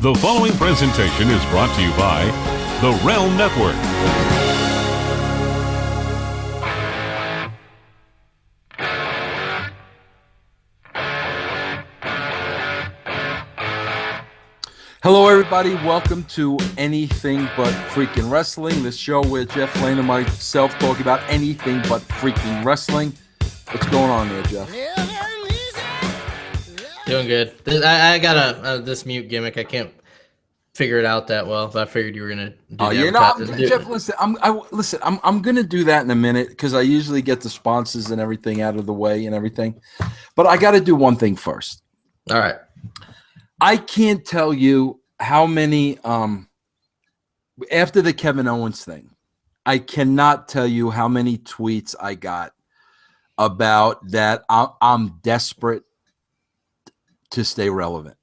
The following presentation is brought to you by the Realm Network. Hello, everybody. Welcome to Anything But Freakin Rasslin, the show where Jeff Lane and myself talk about anything but freaking wrestling. What's going on there, Jeff? Doing good. I got this mute gimmick. I can't figure it out that well, but I figured you were gonna do Jeff. Listen, I'm gonna do that in a minute because I usually get the sponsors and everything out of the way and everything. But I got to do one thing first. All right. I can't tell you how many after the Kevin Owens thing, I cannot tell you how many tweets I got about that. I'm desperate to stay relevant,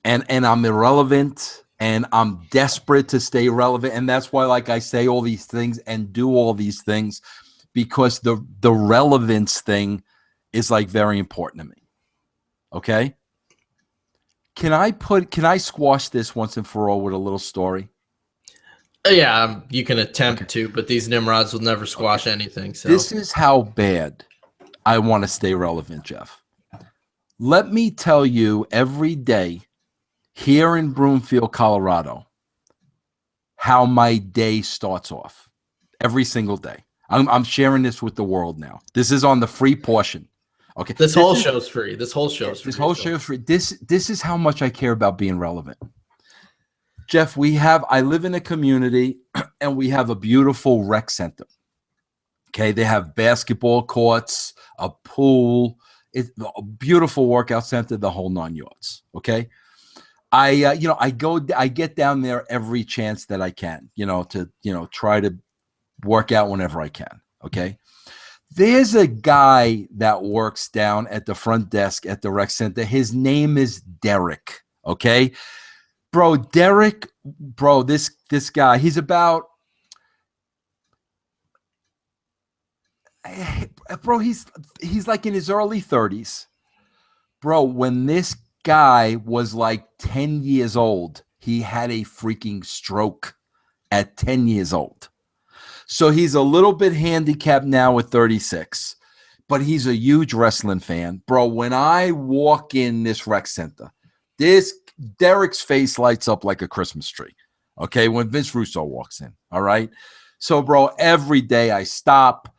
and I'm irrelevant, and I'm desperate to stay relevant, and that's why, like, I say all these things and do all these things because the relevance thing is like very important to me. Okay. Can I squash this once and for all with a little story? Yeah, you can attempt to, but these Nimrods will never squash anything. So this is how bad I want to stay relevant, Jeff. Let me tell you every day here in Broomfield, Colorado, how my day starts off every single day. I'm sharing this with the world now. This is on the free portion. Okay. This whole show's free. This whole show's free. This is how much I care about being relevant. Jeff, I live in a community and we have a beautiful rec center. Okay. They have basketball courts, a pool, it's a beautiful workout center, the whole 9 yards. Okay. I get down there every chance that I can, to try to work out whenever I can. Okay. There's a guy that works down at the front desk at the rec center. His name is Derek. Okay. Derek, this guy, he's about, he's like in his early 30s. When this guy was like 10 years old, he had a freaking stroke at 10 years old. So he's a little bit handicapped now at 36, but he's a huge wrestling fan. When I walk in this rec center, Derek's face lights up like a Christmas tree. Okay, when Vince Russo walks in. All right. So, every day I stop.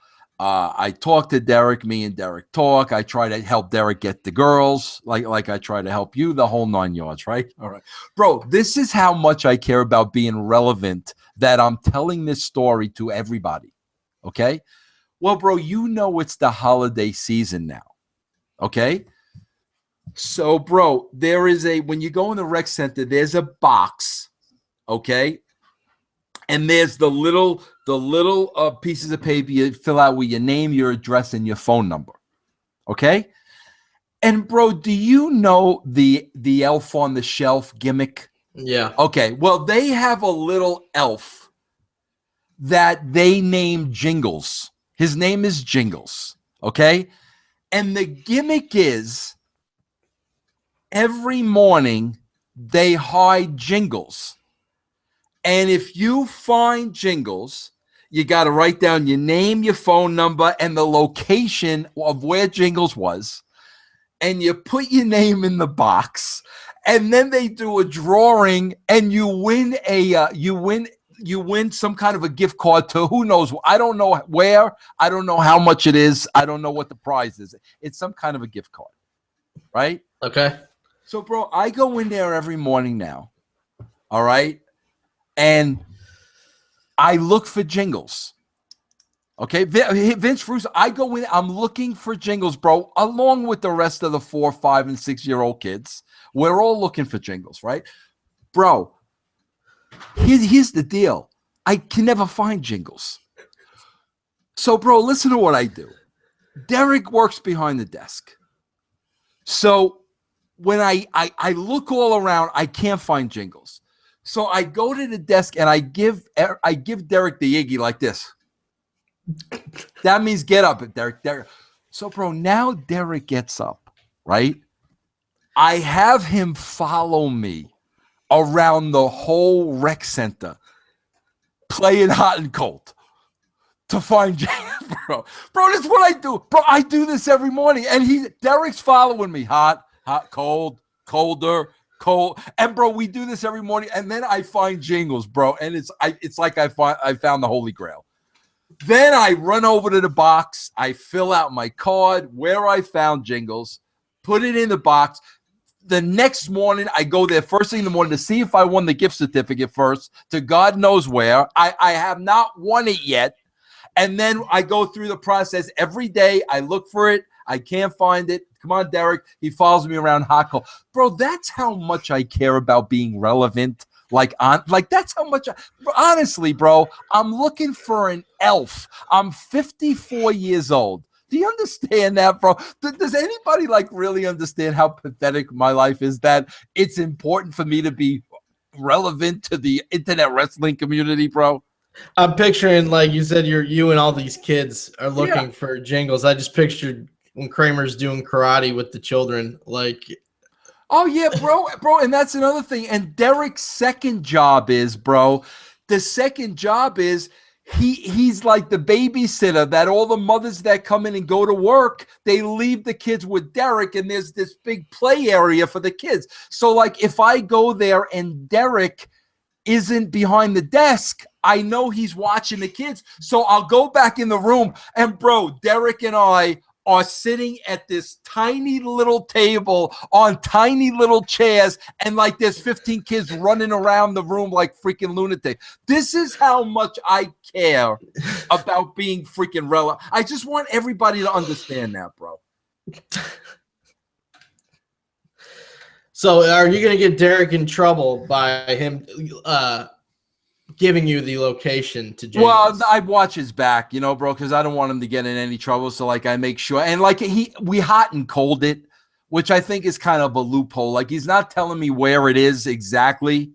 I talk to Derek. Me and Derek talk. I try to help Derek get the girls, like I try to help you, the whole 9 yards, right? All right. This is how much I care about being relevant that I'm telling this story to everybody. Okay? Well, it's the holiday season now. Okay? So, there is when you go in the rec center, there's a box, okay? And there's the little pieces of paper you fill out with your name, your address, and your phone number. Okay? And do you know the elf on the shelf gimmick? Yeah. Okay. Well, they have a little elf that they name Jingles. His name is Jingles. Okay? And the gimmick is every morning they hide Jingles. And if you find Jingles, you got to write down your name, your phone number, and the location of where Jingles was. And you put your name in the box. And then they do a drawing, and you win you win some kind of a gift card to who knows. I don't know where. I don't know how much it is. I don't know what the prize is. It's some kind of a gift card, right? Okay. So, I go in there every morning now. All right. And I look for Jingles. Okay, Vince Russo, I go in, I'm looking for Jingles, along with the rest of the 4, 5, and 6-year-old kids. We're all looking for Jingles, right? Here's the deal. I can never find Jingles. So, listen to what I do. Derek works behind the desk. So when I look all around, I can't find Jingles. So I go to the desk and I give Derek the Iggy like this. That means get up, Derek. So, now Derek gets up, right? I have him follow me around the whole rec center playing hot and cold to find Jingles, bro. Bro, that's what I do. Bro, I do this every morning. And Derek's following me. Hot, cold, colder, cold. And bro, we do this every morning. And then I find Jingles, bro. And it's like I found the Holy Grail. Then I run over to the box. I fill out my card where I found Jingles, put it in the box. The next morning, I go there first thing in the morning to see if I won the gift certificate first to God knows where. I have not won it yet. And then I go through the process every day. I look for it. I can't find it. Come on, Derek. He follows me around hot cold. Bro, that's how much I care about being relevant. Like that's how much. Honestly, bro, I'm looking for an elf. I'm 54 years old. Do you understand that, bro? Does anybody like really understand how pathetic my life is? That it's important for me to be relevant to the internet wrestling community, bro. I'm picturing, like you said, you and all these kids are looking for Jingles. I just pictured when Kramer's doing karate with the children, like. Oh yeah, bro, and that's another thing. And Derek's second job is, bro. The second job is he's like the babysitter that all the mothers that come in and go to work, they leave the kids with Derek, and there's this big play area for the kids. So like if I go there and Derek isn't behind the desk, I know he's watching the kids. So I'll go back in the room and bro, Derek and I are sitting at this tiny little table on tiny little chairs, and like there's 15 kids running around the room like freaking lunatic. This is how much I care about being freaking relevant. I just want everybody to understand that, bro. So are you going to get Derek in trouble by him giving you the location to Jingles? Well, I watch his back, you know, bro, because I don't want him to get in any trouble. So like I make sure, and like we hot and cold it, which I think is kind of a loophole. Like he's not telling me where it is exactly,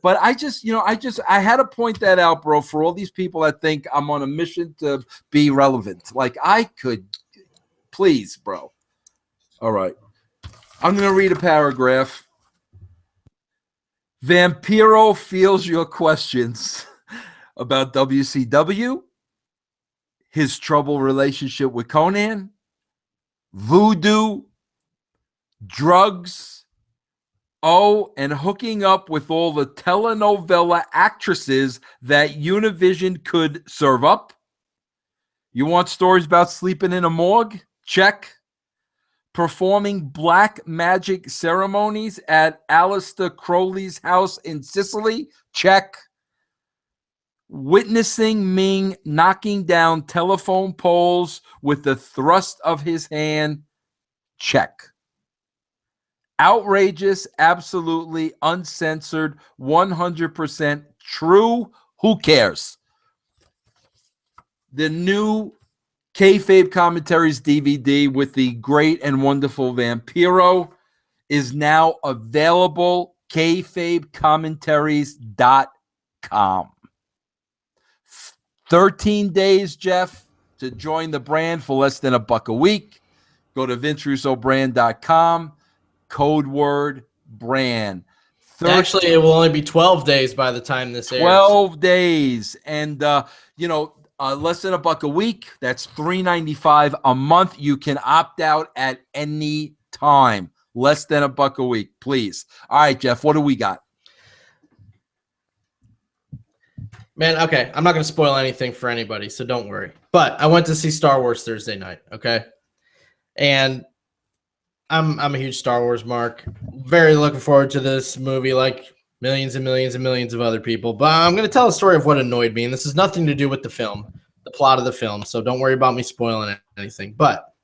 but I just, you know, I had to point that out, bro, for all these people that think I'm on a mission to be relevant. Like I could, please, bro. All right. I'm going to read a paragraph. Vampiro feels your questions about WCW, his troubled relationship with Conan, voodoo, drugs, and hooking up with all the telenovela actresses that Univision could serve up. You want stories about sleeping in a morgue? Check. Performing black magic ceremonies at Aleister Crowley's house in Sicily? Check. Witnessing Ming knocking down telephone poles with the thrust of his hand? Check. Outrageous, absolutely uncensored, 100% true. Who cares? The new Kayfabe Commentaries DVD with the great and wonderful Vampiro is now available. KayfabeCommentaries.com. 13 days, Jeff, to join the brand for less than $1 a week. Go to VinceRussoBrand.com. Code word brand. Actually, it will only be 12 days by the time this airs. 12 days. And, less than $1 a week. That's $3.95 a month. You can opt out at any time. Less than $1 a week, please. All right, Jeff, what do we got? Man, okay, I'm not going to spoil anything for anybody, so don't worry. But I went to see Star Wars Thursday night, okay? And I'm a huge Star Wars mark. Very looking forward to this movie, like millions and millions and millions of other people. But I'm going to tell a story of what annoyed me, and this has nothing to do with the film, the plot of the film, so don't worry about me spoiling anything. But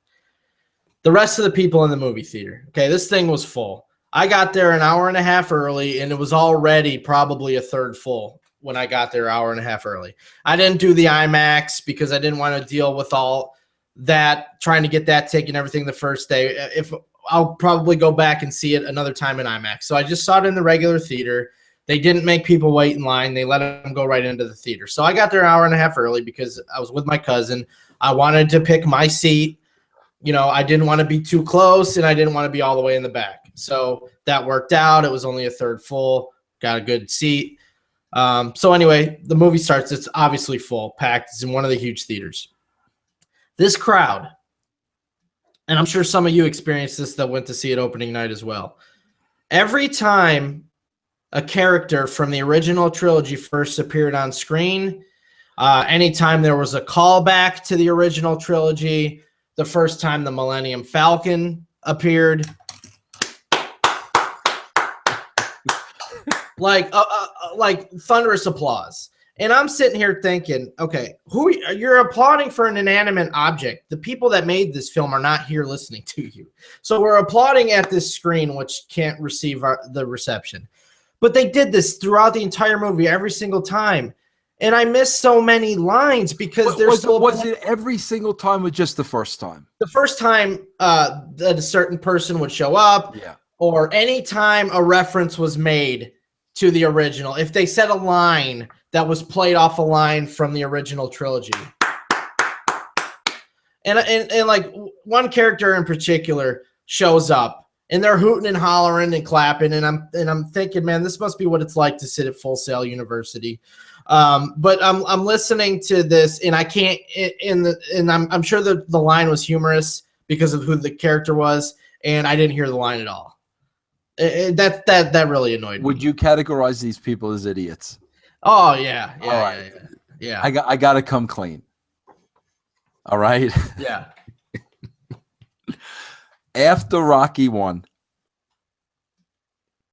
the rest of the people in the movie theater, okay, this thing was full. I got there an hour and a half early, and it was already probably a third full when I got there an hour and a half early. I didn't do the IMAX because I didn't want to deal with all that, trying to get that ticket and everything the first day. If I'll probably go back and see it another time in IMAX. So I just saw it in the regular theater. They didn't make people wait in line. They let them go right into the theater. So I got there an hour and a half early because I was with my cousin. I wanted to pick my seat. You know, I didn't want to be too close, and I didn't want to be all the way in the back. So that worked out. It was only a third full. got a good seat. So anyway, the movie starts. It's obviously full, packed. It's in one of the huge theaters. This crowd, and I'm sure some of you experienced this that went to see it opening night as well. Every time a character from the original trilogy first appeared on screen, anytime there was a callback to the original trilogy, the first time the Millennium Falcon appeared, like thunderous applause. And I'm sitting here thinking, okay, you're applauding for an inanimate object. The people that made this film are not here listening to you. So we're applauding at this screen, which can't receive the reception. But they did this throughout the entire movie, every single time. And I missed so many lines because was it every single time or just the first time? The first time that a certain person would show up, or any time a reference was made to the original. If they said a line that was played off a line from the original trilogy. And like one character in particular shows up and they're hooting and hollering and clapping. And I'm thinking, man, this must be what it's like to sit at Full Sail University. But I'm listening to this and I can't, and I'm sure the line was humorous because of who the character was. And I didn't hear the line at all. That really annoyed me. Would you categorize these people as idiots? Oh yeah. I got to come clean. All right. Yeah. After Rocky 1,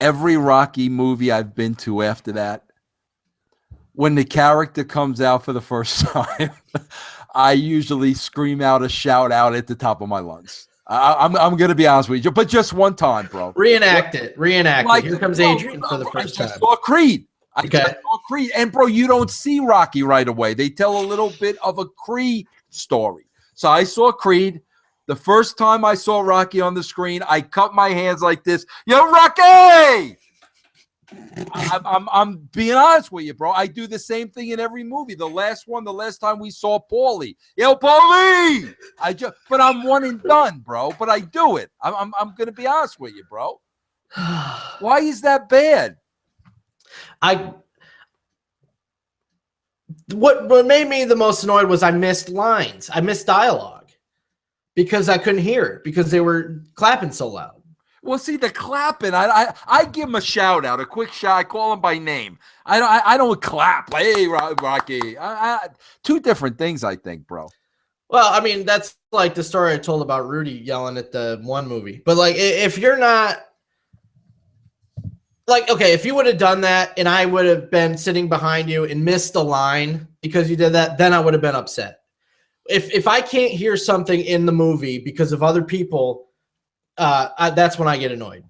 every Rocky movie I've been to after that, when the character comes out for the first time, I usually scream out a shout out at the top of my lungs. I'm going to be honest with you, but just one time, bro. Reenact it. Like, here comes Adrian for the first time. I saw Creed. And bro, you don't see Rocky right away. They tell a little bit of a Creed story. So I saw Creed. The first time I saw Rocky on the screen, I cut my hands like this. Yo, Rocky! I'm being honest with you, bro. I do the same thing in every movie. The last time we saw Paulie. Yo, Paulie! But I'm one and done, bro. But I do it. I'm gonna be honest with you, bro. Why is that bad? What made me the most annoyed was I missed lines. I missed dialogue because I couldn't hear it because they were clapping so loud. Well, see, the clapping, I give him a shout out, a quick shout. I call him by name. I don't clap. Hey, Rocky. Two different things, I think, bro. Well, I mean, that's like the story I told about Rudy yelling at the one movie. But like, if you're not like, okay, if you would have done that and I would have been sitting behind you and missed a line because you did that, then I would have been upset. If I can't hear something in the movie because of other people, that's when I get annoyed.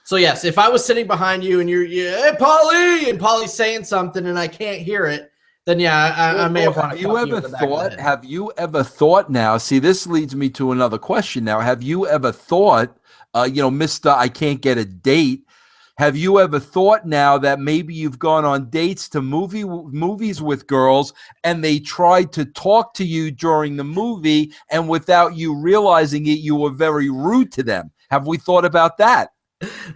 So yes, if I was sitting behind you and hey, Paulie, and Paulie's saying something and I can't hear it, then I may have wanted to. Have you ever thought now? See, this leads me to another question now. Have you ever thought, Mr. I can't get a date? Have you ever thought now that maybe you've gone on dates to movies with girls and they tried to talk to you during the movie and without you realizing it, you were very rude to them? Have we thought about that?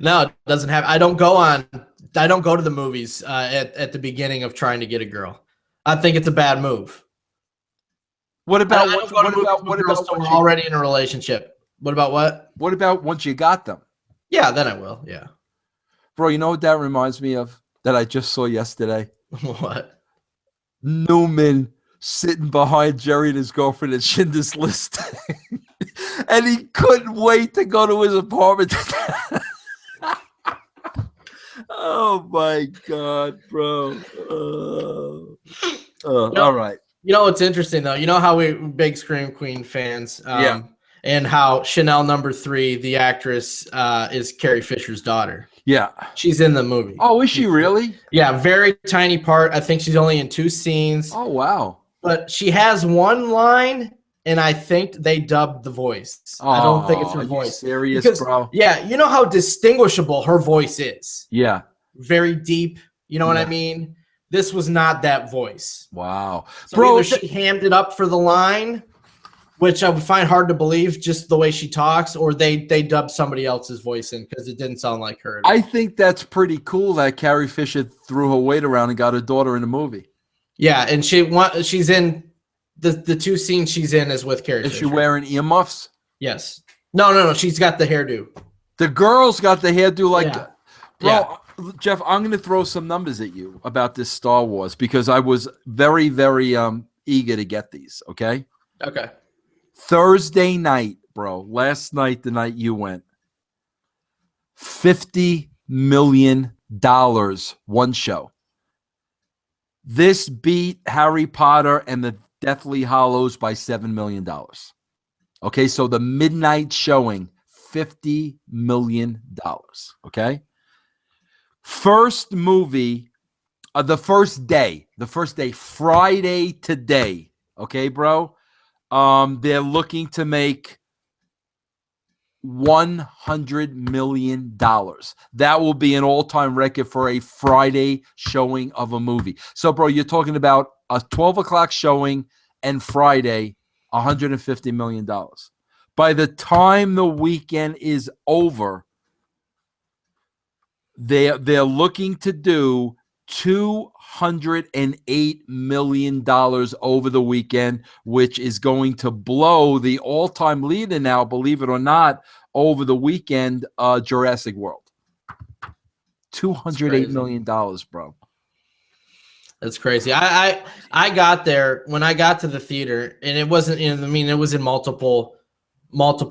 No, it doesn't have. I don't go to the movies at the beginning of trying to get a girl. I think it's a bad move. What about we're already in a relationship? What about what? What about once you got them? Yeah, then I will. Yeah. Bro, you know what that reminds me of that I just saw yesterday? What? Newman sitting behind Jerry and his girlfriend at Schindler's List. And he couldn't wait to go to his apartment. Oh, my God, bro. All right. You know what's interesting, though? You know how we're big Scream Queen fans? Yeah. And how Chanel number 3, the actress, is Carrie Fisher's daughter. Yeah. She's in the movie. Oh, is she really? Yeah, very tiny part. I think she's only in 2 scenes. Oh, wow. But she has one line, and I think they dubbed the voice. I don't think it's her voice. Serious, because, bro? Yeah, you know how distinguishable her voice is. Yeah. Very deep. You know what I mean? This was not that voice. Wow. So bro, either she hammed it up for the line, which I would find hard to believe just the way she talks, or they dubbed somebody else's voice in because it didn't sound like her. I think that's pretty cool that Carrie Fisher threw her weight around and got her daughter in the movie. Yeah, and she's in the two scenes she's in is with Carrie Fisher. Is she wearing earmuffs? Yes. No. She's got the hairdo. The girl's got the hairdo like Yeah. Bro, Yeah. Jeff, I'm going to throw some numbers at you about this Star Wars because I was very, very eager to get these, okay? Okay. Thursday night, bro, last night, the night you went, $50 million one show. This beat Harry Potter and the Deathly Hallows by $7 million. Okay, so the midnight showing, $50 million. Okay? First movie, the first day, Friday today. Okay, bro? They're looking to make $100 million. That will be an all-time record for a Friday showing of a movie. So, bro, you're talking about a 12 o'clock showing and Friday, $150 million. By the time the weekend is over, they're looking to do $208 million over the weekend, which is going to blow the all-time leader now, believe it or not, over the weekend, Jurassic World. $208 million, bro. That's crazy. I got there when I got to the theater, and it wasn't in. I mean, it was in multiple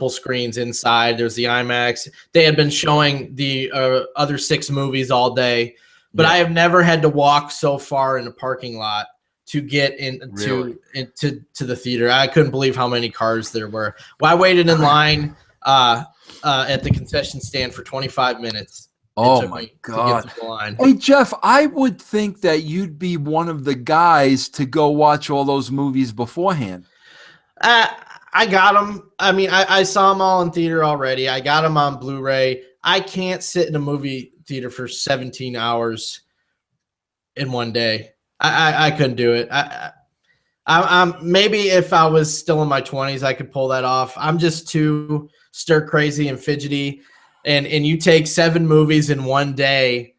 screens inside. There's the IMAX. They had been showing the other 6 movies all day, but I have never had to walk so far in a parking lot to get into the theater. I couldn't believe how many cars there were. Well, I waited in line at the concession stand for 25 minutes. Oh my God. Hey, Jeff, I would think that you'd be one of the guys to go watch all those movies beforehand. I got them. I mean, I saw them all in theater already. I got them on Blu-ray. I can't sit in a movie theater for 17 hours in one day. I couldn't do it. I'm maybe if I was still in my 20s, I could pull that off. I'm just too stir crazy and fidgety. And you take 7 movies in one day,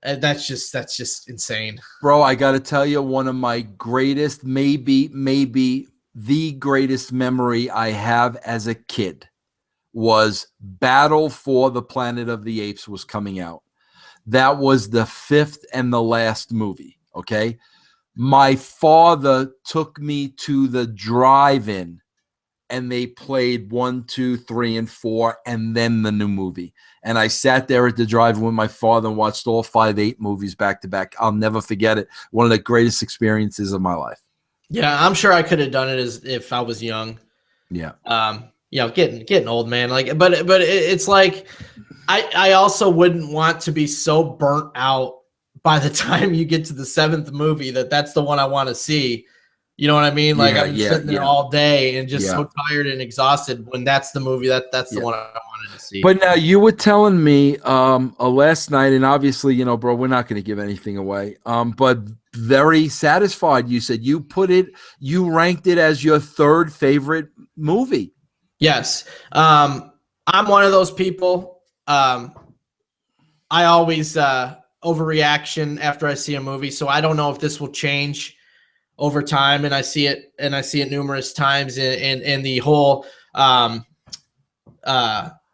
that's just insane. Bro, I got to tell you, one of my greatest, maybe the greatest memory I have as a kid was Battle for the Planet of the Apes was coming out. That was the 5th and the last movie, okay? My father took me to the drive-in, and they played 1, 2, 3, and 4, and then the new movie. And I sat there at the drive-in with my father and watched all 5, 8 movies back to back. I'll never forget it. One of the greatest experiences of my life. Yeah, I'm sure I could have done it if I was young. Yeah. Getting old, man. Like, but it's like I also wouldn't want to be so burnt out by the time you get to the 7th movie that's the one I want to see. You know what I mean? Like I'm sitting there all day and just so tired and exhausted when that's the movie that's the one I wanted to see. But now you were telling me last night, and obviously, you know, bro, we're not going to give anything away. But very satisfied. You said you ranked it as your 3rd favorite movie. Yes. I'm one of those people. I always overreaction after I see a movie, so I don't know if this will change over time, and I see it numerous times in the whole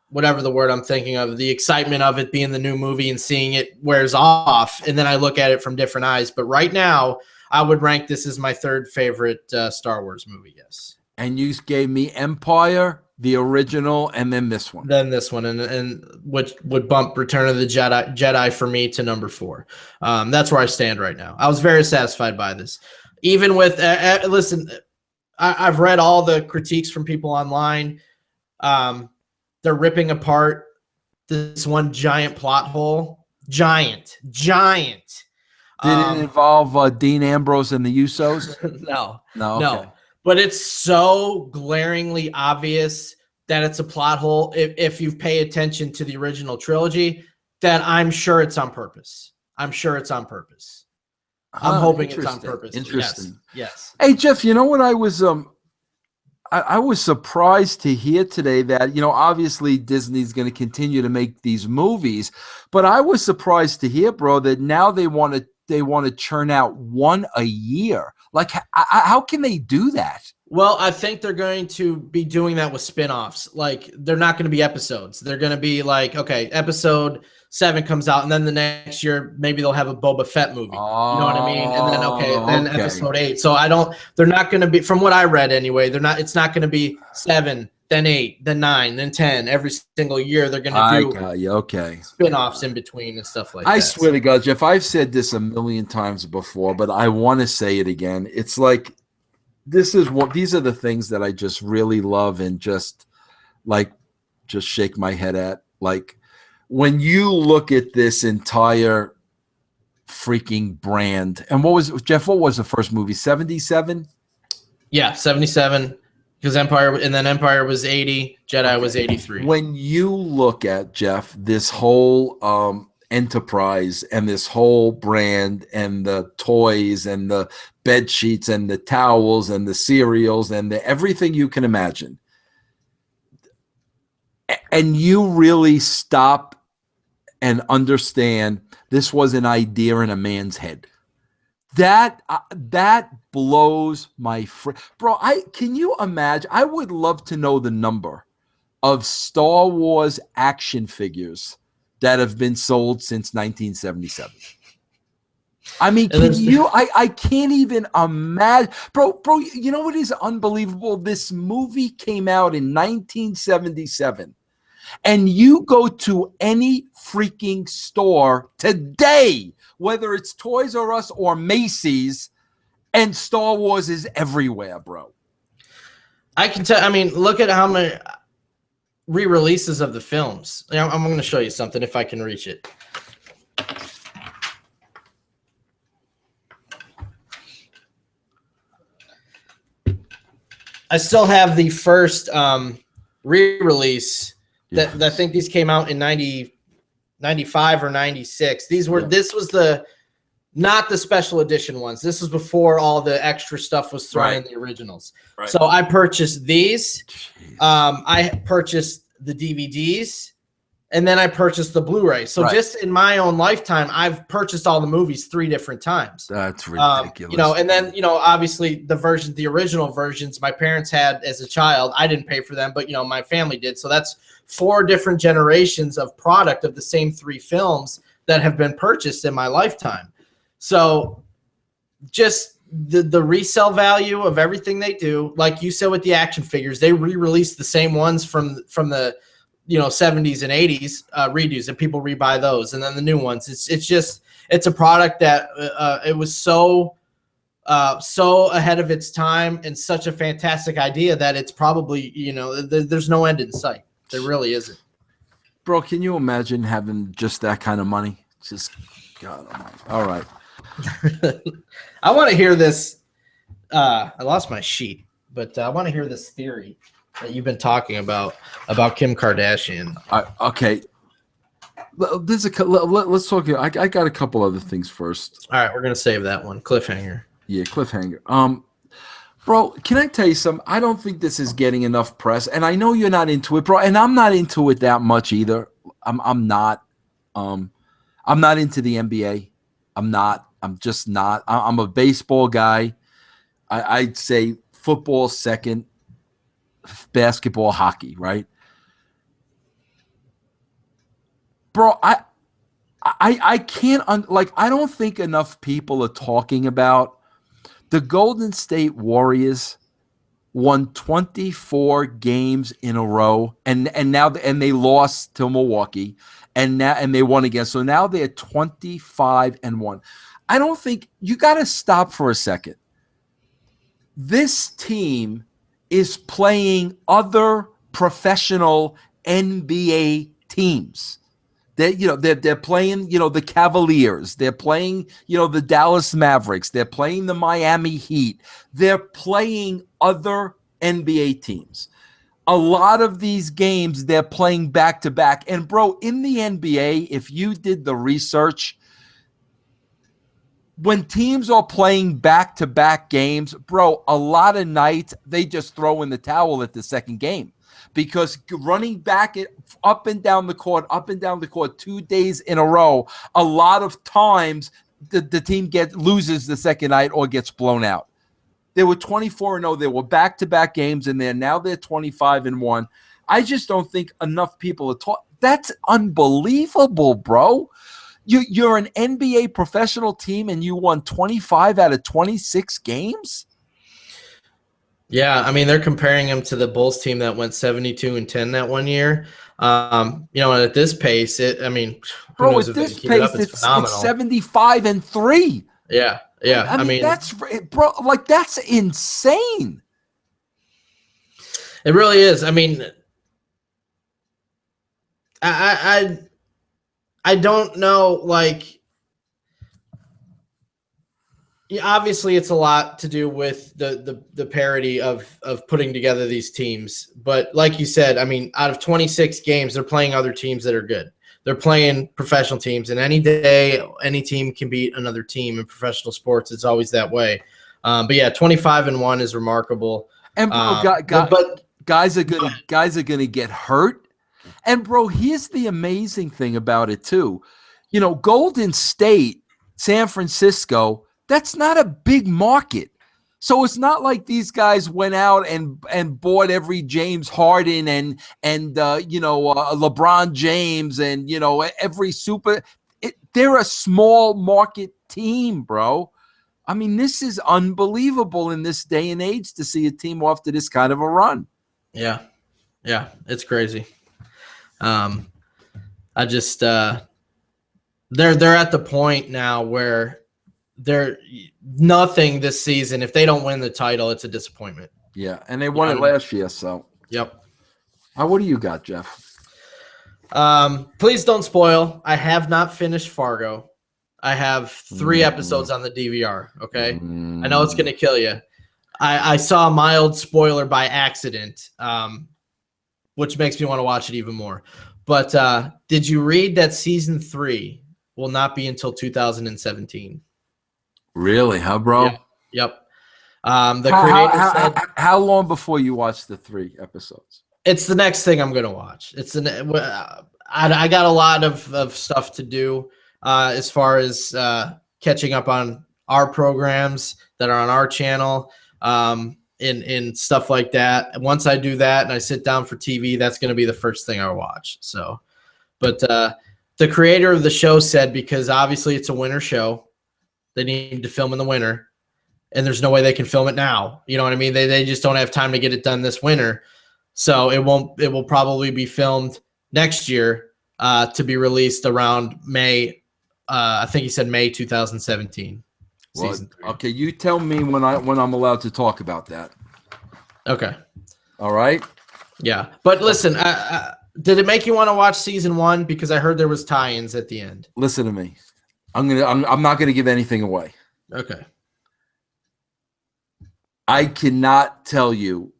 whatever the word I'm thinking of, the excitement of it being the new movie and seeing it wears off, and then I look at it from different eyes. But right now, I would rank this as my 3rd favorite Star Wars movie. Yes. And you gave me Empire, the original, and then this one. And which would bump Return of the Jedi for me to number 4. That's where I stand right now. I was very satisfied by this. Even with listen, I've read all the critiques from people online. They're ripping apart this one giant plot hole. Giant. Did it involve Dean Ambrose and the Usos? No. Okay. But it's so glaringly obvious that it's a plot hole if you pay attention to the original trilogy, that I'm sure it's on purpose. I'm hoping it's on purpose. Interesting. Yes. Hey, Jeff, you know what I was I was surprised to hear today that, obviously Disney's going to continue to make these movies, but I was surprised to hear, bro, that now they want to churn out one a year. Like, how can they do that? Well, I think they're going to be doing that with spin-offs. Like, they're not going to be episodes. They're going to be like, okay, episode 7 comes out, and then the next year maybe they'll have a Boba Fett movie. You know what I mean? And then Okay. episode 8. So they're not going to be, from what I read anyway, it's not going to be 7, then 8, then 9, then 10 every single year. They're going to do got you. Okay. spin-offs in between and stuff like that. I swear to God, Jeff, I've said this a million times before, but I want to say it again. It's like, these are the things that I just really love and just shake my head at. Like, when you look at this entire freaking brand, and what was the first movie? 77? Yeah, 77. Because Empire was 80, Jedi was 83. When you look at, Jeff, this whole enterprise and this whole brand and the toys and the bed sheets and the towels and the cereals and everything you can imagine, and you really stop and understand this was an idea in a man's head, that blows my bro. Can you imagine? I would love to know the number of Star Wars action figures that have been sold since 1977. I mean, I can't even imagine. Bro, you know what is unbelievable? This movie came out in 1977, and you go to any freaking store today, whether it's Toys R Us or Macy's, and Star Wars is everywhere, bro. I can tell. I mean, look at how many re-releases of the films. I'm going to show you something if I can reach it. I still have the first re-release that I think these came out in 95 or 96. This was not the special edition ones. This was before all the extra stuff was thrown in the originals. Right. So I purchased these. I purchased the DVDs, and then I purchased the Blu-ray. So just in my own lifetime, I've purchased all the movies 3 different times. That's ridiculous. And then, obviously the original versions my parents had as a child, I didn't pay for them, but, my family did. So that's 4 different generations of product of the same 3 films that have been purchased in my lifetime. So just the resale value of everything they do, like you said with the action figures, they re-release the same ones from the 70s and 80s redos, and people rebuy those, and then the new ones. It's a product that it was so ahead of its time and such a fantastic idea that it's probably there's no end in sight. There really isn't. Bro, can you imagine having just that kind of money? Just God Almighty. All right. I want to hear this. I lost my sheet, but I want to hear this theory that you've been talking about Kim Kardashian. Okay. Let's talk here. I got a couple other things first. All right, we're gonna save that one. Cliffhanger. Yeah, cliffhanger. Bro, can I tell you something? I don't think this is getting enough press, and I know you're not into it, bro, and I'm not into it that much either. I'm not. I'm not into the NBA. I'm not. I'm just not. I'm a baseball guy. I'd say football second, basketball, hockey, right? Bro, I can't I don't think enough people are talking about the Golden State Warriors won 24 games in a row, and now they lost to Milwaukee, and they won again. So now they're 25-1. I don't think you got to stop for a second. This team is playing other professional NBA teams. They're playing, the Cavaliers. They're playing, the Dallas Mavericks. They're playing the Miami Heat. They're playing other NBA teams. A lot of these games, they're playing back-to-back. And, bro, in the NBA, if you did the research, when teams are playing back-to-back games, bro, a lot of nights they just throw in the towel at the second game because running back it up and down the court 2 days in a row, a lot of times the team loses the second night or gets blown out. They were 24-0. They were back-to-back games in there. Now they're 25-1. I just don't think enough people are taught. That's unbelievable, bro. You're an NBA professional team and you won 25 out of 26 games? Yeah, I mean, they're comparing them to the Bulls team that went 72-10 that one year. And at this pace, Bro, at this pace, it's 75-3. Yeah. I mean, that's, bro, like, that's insane. It really is. I mean, I don't know, like, obviously it's a lot to do with the parity of putting together these teams. But like you said, I mean, out of 26 games, they're playing other teams that are good. They're playing professional teams, and any day, any team can beat another team in professional sports. It's always that way. But yeah, 25-1 is remarkable. And bro, guys are gonna get hurt. And bro, here's the amazing thing about it too. Golden State, San Francisco, that's not a big market. So it's not like these guys went out and bought every James Harden and LeBron James and every super. They're a small market team, bro. I mean, this is unbelievable in this day and age to see a team off to this kind of a run. Yeah, it's crazy. I just they're at the point now where they're nothing this season. If they don't win the title, it's a disappointment. Yeah, and they won it last year, so. Yep. What do you got, Jeff? Please don't spoil. I have not finished Fargo. I have 3 episodes on the DVR, okay? I know it's going to kill you. I saw a mild spoiler by accident, which makes me want to watch it even more. But did you read that season 3 will not be until 2017? Really, huh, bro? Yep. The creator said, how long before you watch the 3 episodes? It's the next thing I'm going to watch. I got a lot of stuff to do as far as catching up on our programs that are on our channel. In stuff like that. And once I do that and I sit down for TV, that's going to be the first thing I watch. So, but the creator of the show said, because obviously it's a winter show, they need to film in the winter, and there's no way they can film it now. You know what I mean? They just don't have time to get it done this winter. So it will probably be filmed next year to be released around May. I think he said May 2017. Well, okay, you tell me when I'm allowed to talk about that. Okay. All right. Yeah, but listen, did it make you want to watch season 1? Because I heard there was tie-ins at the end. Listen to me. I'm not gonna give anything away. Okay. I cannot tell you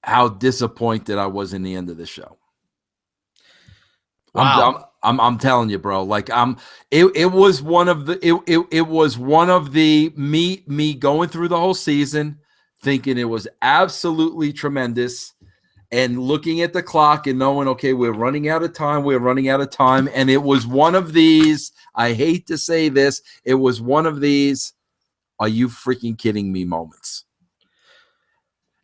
how disappointed I was in the end of the show. Wow. I'm telling you, bro. Like it was one of the me going through the whole season, thinking it was absolutely tremendous, and looking at the clock and knowing, okay, we're running out of time. And it was one of these. I hate to say this, it was one of these. Are you freaking kidding me? Moments.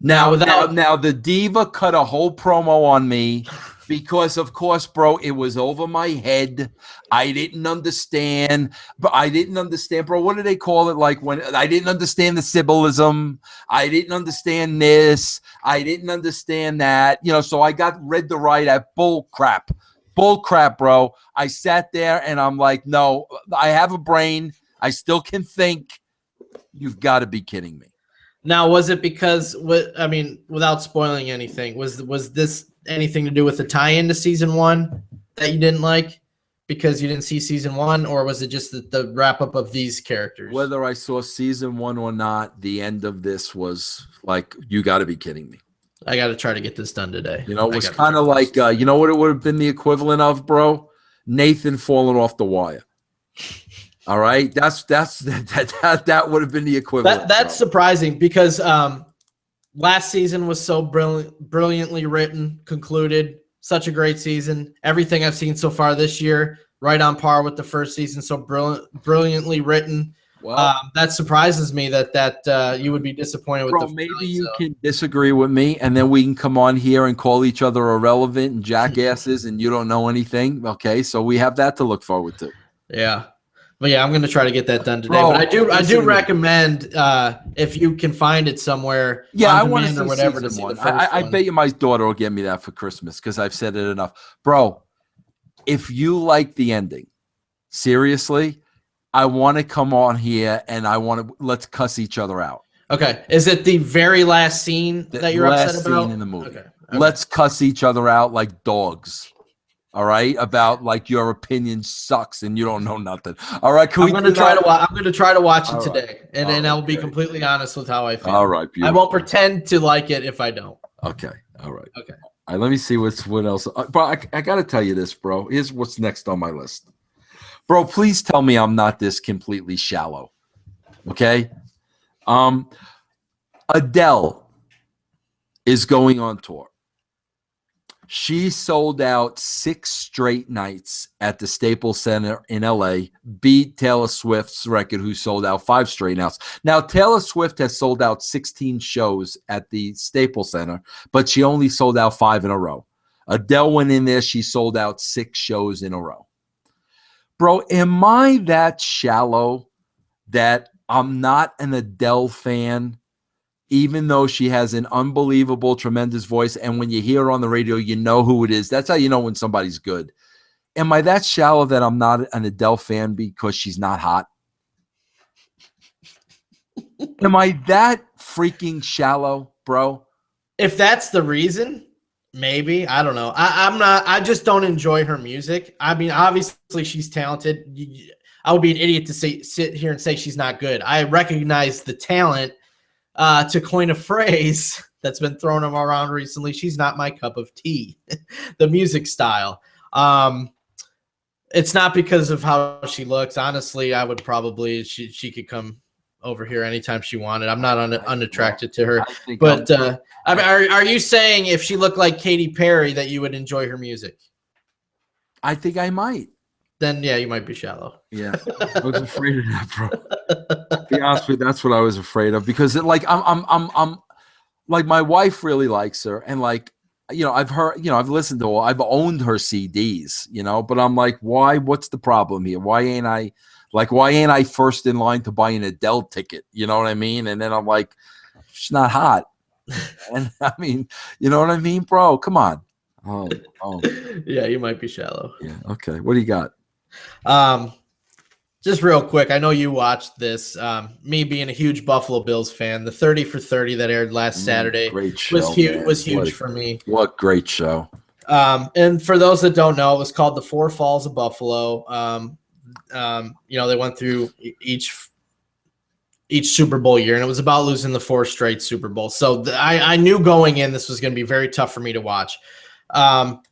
Now the diva cut a whole promo on me. Because, of course, bro, it was over my head. I didn't understand. But I didn't understand, bro. What do they call it? Like when I didn't understand the symbolism. I didn't understand this. I didn't understand that. So I got read the right at bull crap. Bull crap, bro. I sat there and I'm like, no, I have a brain. I still can think. You've got to be kidding me. Now, was it because, without spoiling anything, was this anything to do with the tie-in to season 1 that you didn't like because you didn't see season 1, or was it just the wrap-up of these characters? Whether I saw season 1 or not, the end of this was like, you got to be kidding me. I got to try to get this done today. It was kind of like, what it would have been the equivalent of, bro? Nathan falling off the wire. All right, that would have been the equivalent. That's surprising because last season was so brilliantly written, concluded, such a great season. Everything I've seen so far this year, right on par with the first season. So brilliantly written. Well, that surprises me that you would be disappointed with bro, the maybe finale, you can disagree with me, and then we can come on here and call each other irrelevant and jackasses, and you don't know anything. Okay, so we have that to look forward to. Yeah. But yeah, I'm going to try to get that done today. Bro, but I do recommend if you can find it somewhere. Yeah, I want to see or whatever season to see one. the first I one. bet you my daughter will get me that for Christmas because I've said it enough, bro. If you like the ending, seriously, I want to come on here and let's cuss each other out. Okay, is it the very last scene that you're upset about? Last scene in the movie. Okay. Let's cuss each other out like dogs. All right, about like your opinion sucks and you don't know nothing. All right, I'm going to try to watch it All today, right. and I'll be completely honest with how I feel. All right, beautiful. I won't pretend to like it if I don't. Okay, all right. Okay. All right, let me see what else. Bro, I got to tell you this, bro. Here's what's next on my list. Bro, please tell me I'm not this completely shallow. Okay? Adele is going on tour. She sold out 6 straight nights at the Staples Center in LA, beat Taylor Swift's record, who sold out 5 straight nights. Now, Taylor Swift has sold out 16 shows at the Staples Center, but she only sold out 5 in a row. Adele went in there, she sold out 6 shows in a row. Bro, am I that shallow that I'm not an Adele fan, even though she has an unbelievable, tremendous voice, and when you hear her on the radio, you know who it is? That's how you know when somebody's good. Am I that shallow that I'm not an Adele fan because she's not hot? Am I that freaking shallow, bro? If that's the reason, maybe. I don't know. I'm not. I just don't enjoy her music. I mean, obviously she's talented. I would be an idiot to sit here and say she's not good. I recognize the talent. To coin a phrase that's been thrown around recently, she's not my cup of tea. The music style. It's not because of how she looks. Honestly, I would probably she could come over here anytime she wanted. I'm not unattracted to her. But I mean, are you saying if she looked like Katy Perry that you would enjoy her music? I think I might. Then yeah, you might be shallow. Yeah, I was afraid of that, bro. To be honest with you, that's what I was afraid of because I'm like my wife really likes her, and like I've heard, I've listened to her, I've owned her CDs, but I'm like, why? What's the problem here? Why ain't I first in line to buy an Adele ticket? You know what I mean? And then I'm like, she's not hot, and I mean, you know what I mean, bro? Come on. Oh. Yeah, you might be shallow. Yeah. Okay. What do you got? Just real quick, I know you watched this. Me being a huge Buffalo Bills fan, the 30 for 30 that aired last Saturday was huge for me. What great show. And for those that don't know, it was called The Four Falls of Buffalo. They went through each Super Bowl year, and it was about losing the 4 straight Super Bowls. So I knew going in this was going to be very tough for me to watch.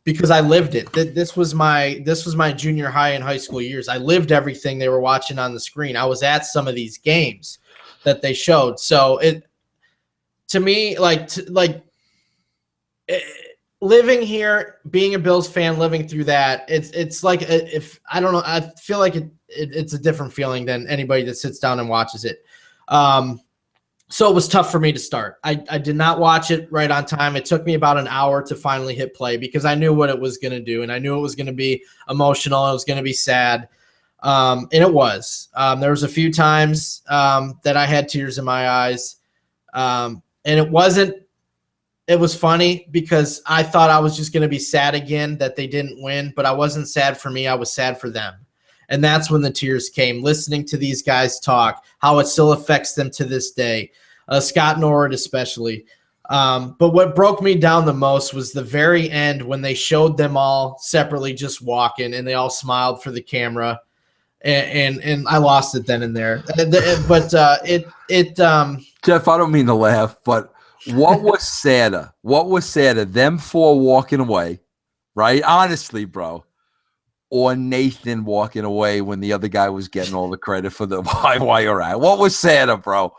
Because I lived it. This was my junior high and high school years. I lived everything they were watching on the screen. I was at some of these games that they showed. So to me, living here, being a Bills fan, living through that, it's like I don't know. I feel like it's a different feeling than anybody that sits down and watches it. So it was tough for me to start. I did not watch it right on time. It took me about an hour to finally hit play because I knew what it was going to do, and I knew it was going to be emotional. It was going to be sad, and it was. There was a few times that I had tears in my eyes, and it wasn't. It was funny because I thought I was just going to be sad again that they didn't win, but I wasn't sad for me. I was sad for them. And that's when the tears came, listening to these guys talk, how it still affects them to this day, Scott Norwood especially. But what broke me down the most was the very end when they showed them all separately just walking, and they all smiled for the camera. And I lost it then and there. But Jeff, I don't mean to laugh, but what was sadder? What was sadder? Them 4 walking away, right? Honestly, bro. or Nathan walking away when the other guy was getting all the credit for the while you're at? What was sadder, bro?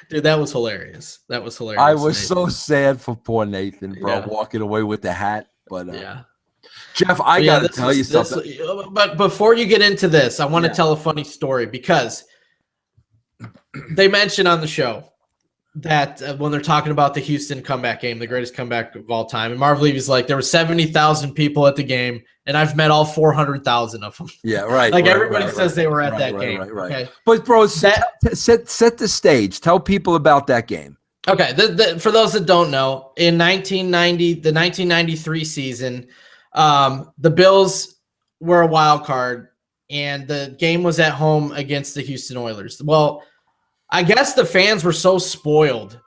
Dude, that was hilarious. That was hilarious. I was Nathan. so sad for poor Nathan, bro, Yeah. walking away with the hat. But Yeah. Jeff, I got to tell you something. But before you get into this, I want to tell a funny story because they mentioned on the show that when they're talking about the Houston comeback game, the greatest comeback of all time, and Marv Levy's like, there were 70,000 people at the game, and I've met all 400,000 of them. Yeah, right. Like everybody says they were at that game. Right. Okay? But bro, set the stage. Tell people about that game. Okay, for those that don't know, in 1993 season, the Bills were a wild card, and the game was at home against the Houston Oilers. Well, I guess the fans were so spoiled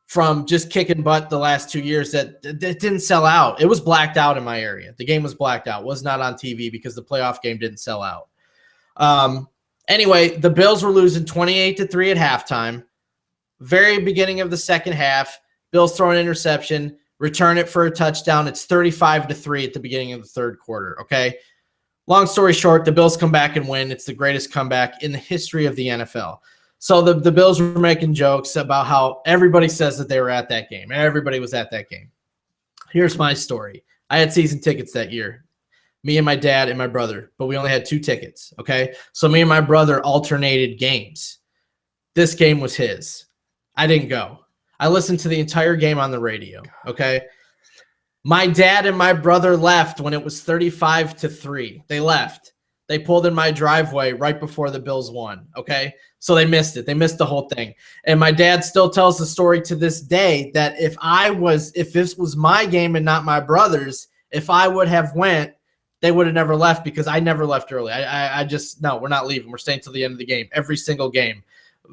from just kicking butt the last 2 years that it didn't sell out. It was blacked out in my area. The game was blacked out. It was not on TV because the playoff game didn't sell out. Anyway, the Bills were losing 28-3 at halftime. Very beginning of the second half, Bills throw an interception, return it for a touchdown. It's 35-3 at the beginning of the third quarter, okay? Long story short, the Bills come back and win. It's the greatest comeback in the history of the NFL. So the Bills were making jokes about how everybody says that they were at that game. Everybody was at that game. Here's my story. I had season tickets that year, me and my dad and my brother, but we only had 2 tickets, okay? So me and my brother alternated games. This game was his. I didn't go. I listened to the entire game on the radio, okay? My dad and my brother left when it was 35-3. They left. They pulled in my driveway right before the Bills won, okay? So they missed it. They missed the whole thing. And my dad still tells the story to this day that if this was my game and not my brother's, if I would have went, they would have never left because I never left early. I just, no, we're not leaving. We're staying till the end of the game. Every single game,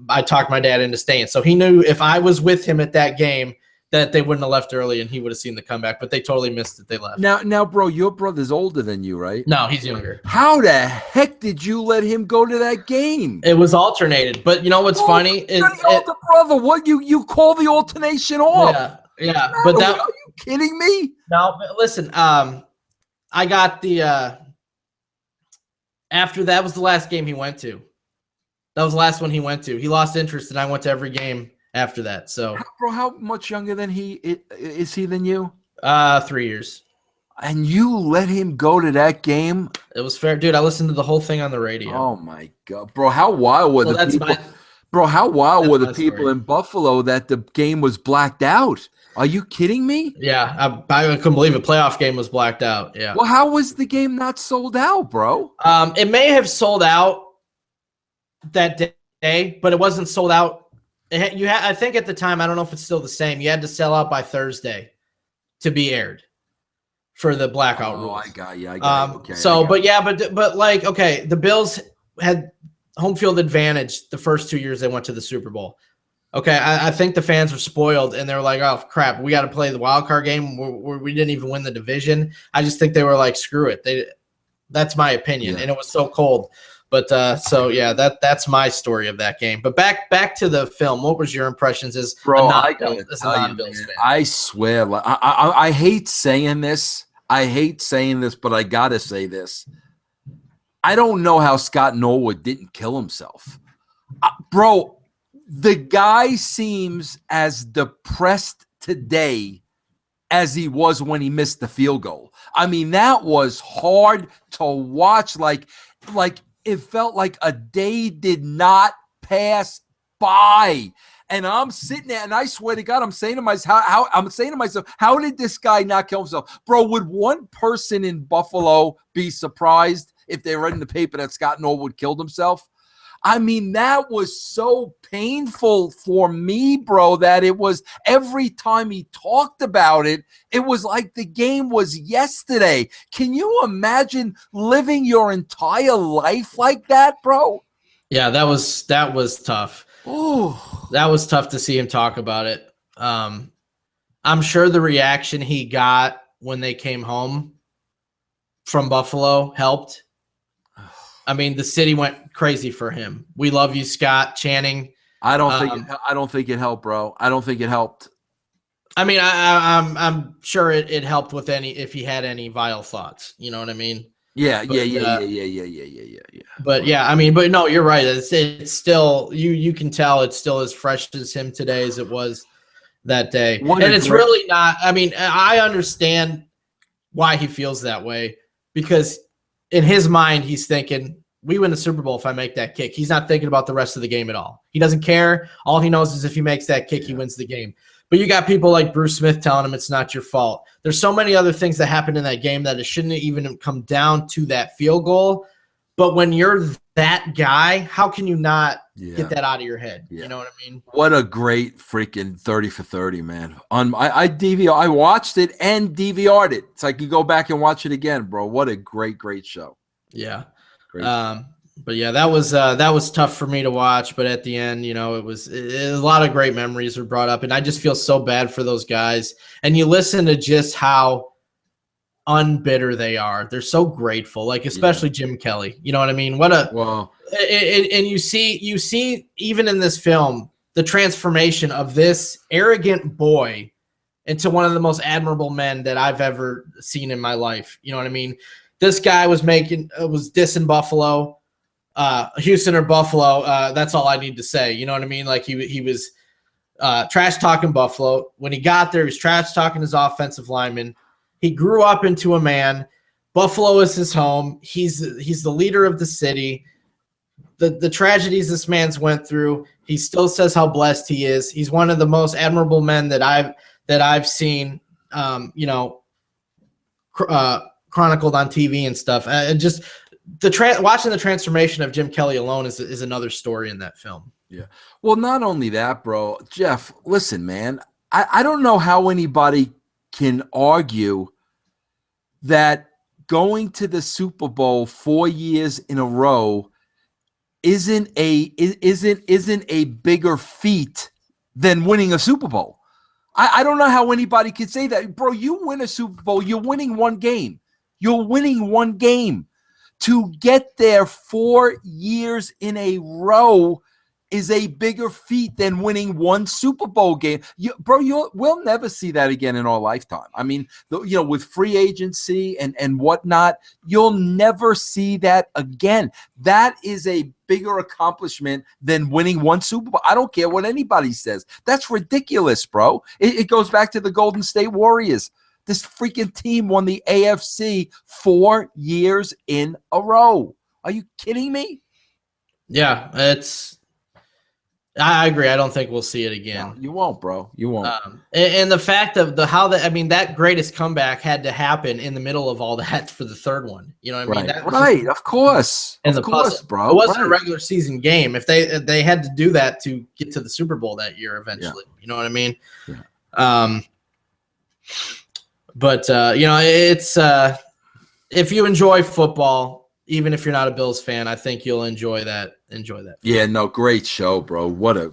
I talked my dad into staying. So he knew if I was with him at that game, that they wouldn't have left early and he would have seen the comeback, but they totally missed it. They left. Now, bro, your brother's older than you, right? No, he's younger. How the heck did you let him go to that game? It was alternated, but you know what's funny? Older brother, what you call the alternation off? Yeah. But that, are you kidding me? No, but listen, I got the after that was the last game he went to. That was the last one he went to. He lost interest, and I went to every game after that. So, bro, how much younger than is he than you? 3 years. And you let him go to that game? It was fair, dude. I listened to the whole thing on the radio. Oh my god, bro! How wild were the people? Bro, how wild were the people in Buffalo that the game was blacked out? Are you kidding me? Yeah, I couldn't believe it. Playoff game was blacked out. Yeah. Well, how was the game not sold out, bro? It may have sold out that day, but it wasn't sold out. I think at the time, I don't know if it's still the same. You had to sell out by Thursday to be aired for the blackout rules. I got you. Okay, but like, okay, the Bills had home field advantage the first 2 years they went to the Super Bowl. Okay, I think the fans were spoiled, and they were like, oh, crap, we got to play the wild card game where we didn't even win the division. I just think they were like, screw it. That's my opinion, and it was so cold. But so yeah, that's my story of that game. But back to the film. What was your impressions as a non-Bills fan? I swear, I hate saying this. But I gotta say this. I don't know how Scott Norwood didn't kill himself, bro. The guy seems as depressed today as he was when he missed the field goal. I mean, that was hard to watch. Like. It felt like a day did not pass by. And I'm sitting there, and I swear to God, I'm saying to myself, how did this guy not kill himself? Bro, would one person in Buffalo be surprised if they read in the paper that Scott Norwood killed himself? I mean, that was so painful for me, bro, that it was every time he talked about it, it was like the game was yesterday. Can you imagine living your entire life like that, bro? Yeah, that was tough. Oh, that was tough to see him talk about it. I'm sure the reaction he got when they came home from Buffalo helped. I mean, the city went crazy for him. We love you, Scott, chanting. I don't think it helped, bro. I don't think it helped. I mean, I'm sure it helped with if he had any vile thoughts. You know what I mean? Yeah, But, yeah. But yeah, I mean, but no, you're right. It's still you can tell it's still as fresh as him today as it was that day. What And a it's great- really not. I mean, I understand why he feels that way, because in his mind he's thinking, we win the Super Bowl if I make that kick. He's not thinking about the rest of the game at all. He doesn't care. All he knows is if he makes that kick, he wins the game. But you got people like Bruce Smith telling him it's not your fault. There's so many other things that happened in that game that it shouldn't even come down to that field goal. But when you're that guy, how can you not get that out of your head? You know what I mean? What a great freaking 30 for 30, man. I watched it and DVR'd it. It's like you go back and watch it again, bro. What a great show. Yeah. Great. But yeah, that was tough for me to watch. But at the end, you know, it was a lot of great memories were brought up, and I just feel so bad for those guys. And you listen to just how unbitter they are. They're so grateful, like especially Jim Kelly. You know what I mean? And you see even in this film the transformation of this arrogant boy into one of the most admirable men that I've ever seen in my life. You know what I mean? This guy was dissing Buffalo, Houston or Buffalo. That's all I need to say. You know what I mean? Like he was trash talking Buffalo. When he got there, he was trash talking his offensive lineman. He grew up into a man. Buffalo is his home. He's the leader of the city. The tragedies this man's went through, he still says how blessed he is. He's one of the most admirable men that I've seen. Chronicled on TV and stuff. Just watching the transformation of Jim Kelly alone is another story in that film. Yeah. Well, not only that, bro. Jeff, listen, man. I don't know how anybody can argue that going to the Super Bowl 4 years in a row isn't a bigger feat than winning a Super Bowl. I don't know how anybody could say that. Bro, you win a Super Bowl, you're winning one game. You're winning one game. To get there 4 years in a row is a bigger feat than winning one Super Bowl game. We'll never see that again in our lifetime. I mean, with free agency and whatnot, you'll never see that again. That is a bigger accomplishment than winning one Super Bowl. I don't care what anybody says. That's ridiculous, bro. It goes back to the Golden State Warriors. This freaking team won the AFC 4 years in a row. Are you kidding me? Yeah, I agree. I don't think we'll see it again. No, you won't, bro. You won't. And the fact of that greatest comeback had to happen in the middle of all that for the third one. You know what I mean? Right. Of course. And of course, bro. It wasn't a regular season game. If they had to do that to get to the Super Bowl that year eventually. Yeah. You know what I mean? Yeah. It's if you enjoy football, even if you're not a Bills fan, I think you'll enjoy that. Yeah, no, great show, bro. What a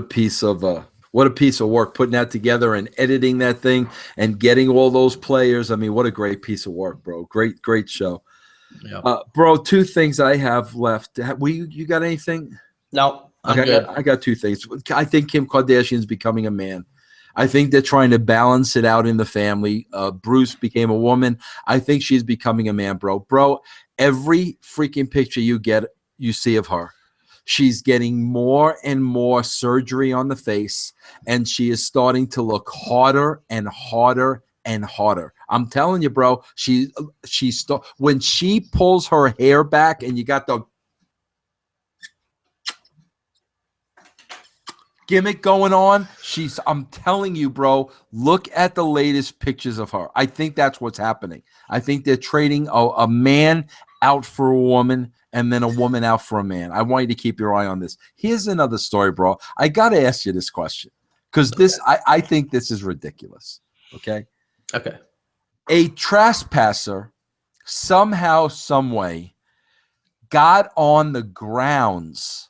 piece of work putting that together and editing that thing and getting all those players. I mean, what a great piece of work, bro. Great show. Yeah. Bro, 2 things I have left. You got anything? No, I'm good. I got 2 things. I think Kim Kardashian's becoming a man. I think they're trying to balance it out in the family. Bruce became a woman. I think she's becoming a man, bro. Bro, every freaking picture you see of her, she's getting more and more surgery on the face, and she is starting to look harder and harder and harder. I'm telling you, bro, when she pulls her hair back and you got the gimmick going on, I'm telling you, bro, look at the latest pictures of her. I think that's what's happening. I think they're trading a man out for a woman and then a woman out for a man. I want you to keep your eye on this. Here's another story, bro. I got to ask you this question because I think this is ridiculous. Okay. A trespasser somehow, some way got on the grounds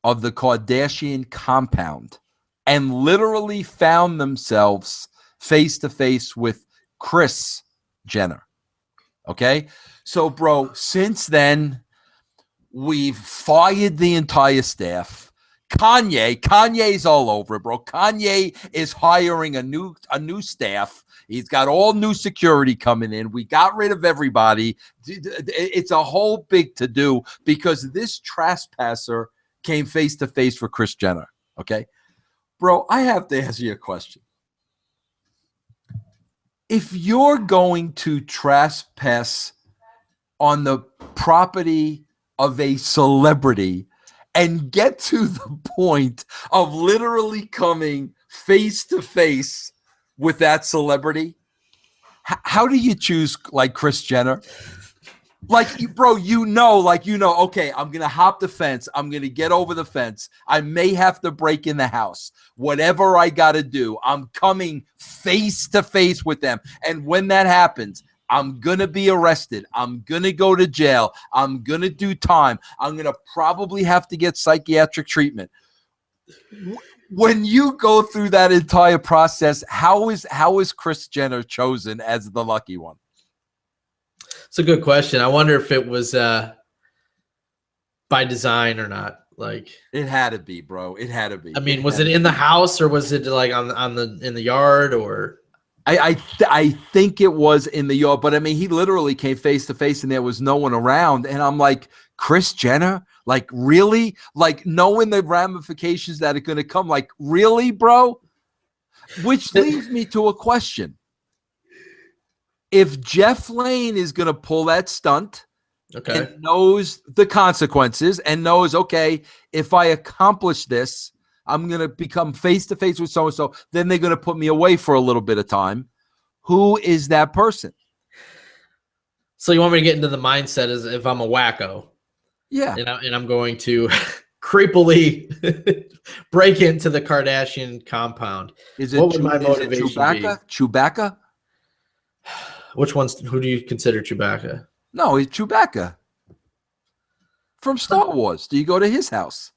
of the Kardashian compound and literally found themselves face to face with Kris Jenner. Okay. So, bro, since then, we've fired the entire staff. Kanye's all over it, bro. Kanye is hiring a new staff. He's got all new security coming in. We got rid of everybody. It's a whole big to-do because this trespasser came face to face with Kris Jenner. Okay, bro, I have to ask you a question. If you're going to trespass on the property of a celebrity and get to the point of literally coming face to face with that celebrity, how do you choose like Kris Jenner? Like, bro, okay, I'm going to hop the fence. I'm going to get over the fence. I may have to break in the house. Whatever I got to do, I'm coming face to face with them. And when that happens, I'm going to be arrested. I'm going to go to jail. I'm going to do time. I'm going to probably have to get psychiatric treatment. When you go through that entire process, how is Kris Jenner chosen as the lucky one? It's a good question. I wonder if it was by design or not. Like, it had to be, bro. It had to be. I mean, was it in the house or was it like in the yard or? I think it was in the yard, but I mean, he literally came face to face and there was no one around. And I'm like, Kris Jenner, like, really? Like, knowing the ramifications that are going to come, like, really, bro? Which leads me to a question. If Jeff Lane is going to pull that stunt, okay, and knows the consequences and knows, okay, if I accomplish this, I'm going to become face to face with so-and-so, then they're going to put me away for a little bit of time. Who is that person? So you want me to get into the mindset as if I'm a wacko? Yeah. And I'm going to creepily break into the Kardashian compound. What would my motivation be? Chewbacca? Who do you consider Chewbacca? No, he's Chewbacca from Star Wars. Do you go to his house?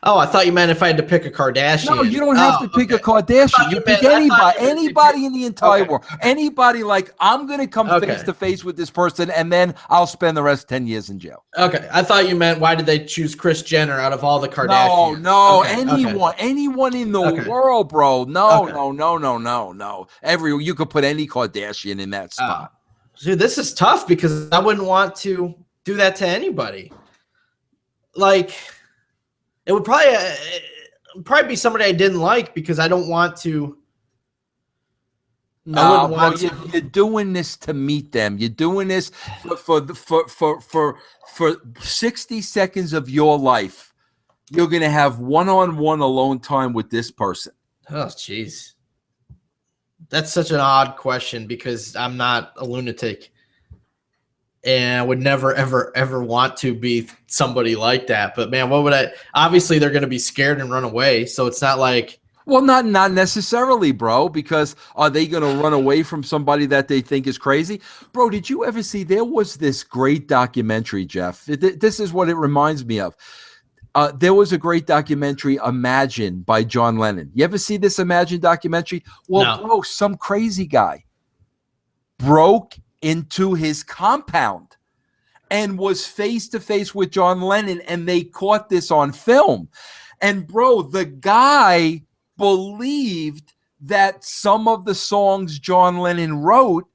Oh, I thought you meant if I had to pick a Kardashian. No, you don't have to pick a Kardashian. You pick anybody in the entire world. Anybody, like, I'm going to come face to face with this person and then I'll spend the rest 10 years in jail. Okay. I thought you meant why did they choose Kris Jenner out of all the Kardashians? No. Anyone in the world, bro. No. You could put any Kardashian in that spot. Dude, this is tough because I wouldn't want to do that to anybody. Like, it would probably be somebody I didn't like because I don't want to. No, bro, you're doing this to meet them. You're doing this for 60 seconds of your life. You're gonna have one-on-one alone time with this person. Oh, jeez, that's such an odd question because I'm not a lunatic. And I would never, ever, ever want to be somebody like that. But, man, what would I – obviously, they're going to be scared and run away. So it's not like – well, not necessarily, bro, because are they going to run away from somebody that they think is crazy? Bro, did you ever see – there was this great documentary, Jeff. This is what it reminds me of. There was a great documentary, Imagine, by John Lennon. You ever see this Imagine documentary? Well, no. Bro, some crazy guy broke into his compound and was face to face with John Lennon, and they caught this on film. And bro, the guy believed that some of the songs John Lennon wrote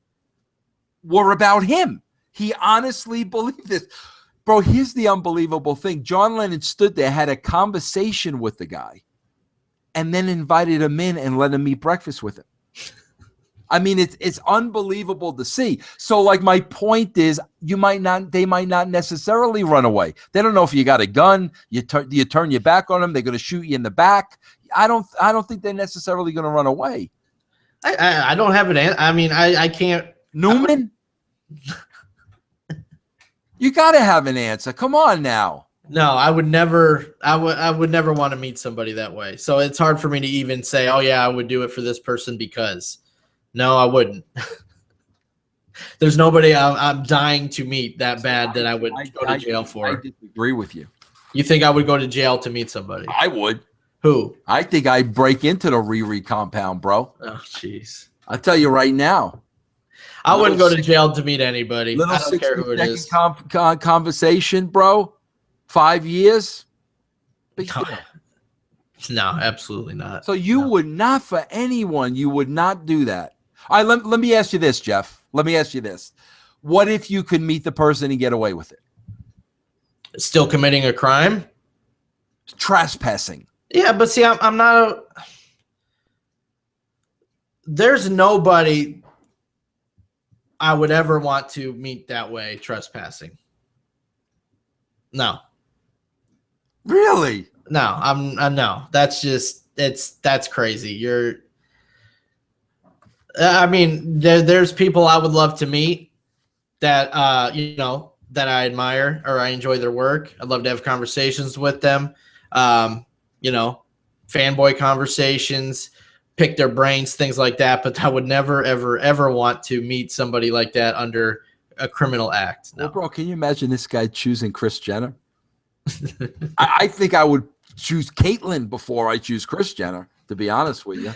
were about him. He honestly believed this. Bro, here's the unbelievable thing. John Lennon stood there, had a conversation with the guy, and then invited him in and let him eat breakfast with him. I mean, it's unbelievable to see. So, like, my point is, they might not necessarily run away. They don't know if you got a gun. You turn your back on them. They're going to shoot you in the back. I don't think they're necessarily going to run away. I don't have an answer. I mean, I can't. Newman, you got to have an answer. Come on now. No, I would never. I would never want to meet somebody that way. So it's hard for me to even say, oh yeah, I would do it for this person because. No, I wouldn't. There's nobody I'm dying to meet that bad that I would go to jail for. I disagree with you. You think I would go to jail to meet somebody? I would. Who? I think I'd break into the Riri compound, bro. Oh, jeez. I'll tell you right now. I wouldn't go to jail to meet anybody. I don't care who it is. Conversation, bro. 5 years. Big deal. No, absolutely not. So you would not, for anyone, you would not do that. All right, let me ask you this, Jeff. Let me ask you this. What if you could meet the person and get away with it? Still committing a crime? Trespassing. Yeah, but see, I'm not there's nobody I would ever want to meet that way trespassing. No. Really? No, no. That's crazy. I mean, there's people I would love to meet that that I admire or I enjoy their work. I'd love to have conversations with them. Fanboy conversations, pick their brains, things like that. But I would never, ever, ever want to meet somebody like that under a criminal act. No. Well, bro, can you imagine this guy choosing Kris Jenner? I think I would choose Caitlyn before I choose Kris Jenner, to be honest with you.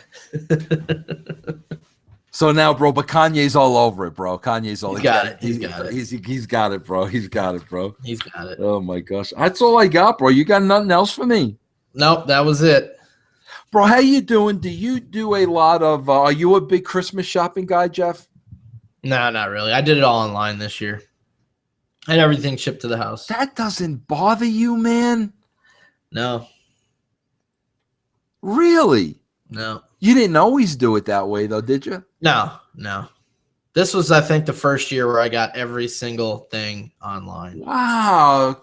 So now, bro, but Kanye's all over it, bro. Kanye's all He's got it. He's got it, bro. He's got it, bro. He's got it. Oh my gosh, that's all I got, bro. You got nothing else for me? Nope, that was it. Bro, how you doing? Do you do a lot of? Are you a big Christmas shopping guy, Jeff? Nah, not really. I did it all online this year. I had everything shipped to the house. That doesn't bother you, man? No. Really? No. You didn't always do it that way, though, did you? No. This was, I think, the first year where I got every single thing online. Wow.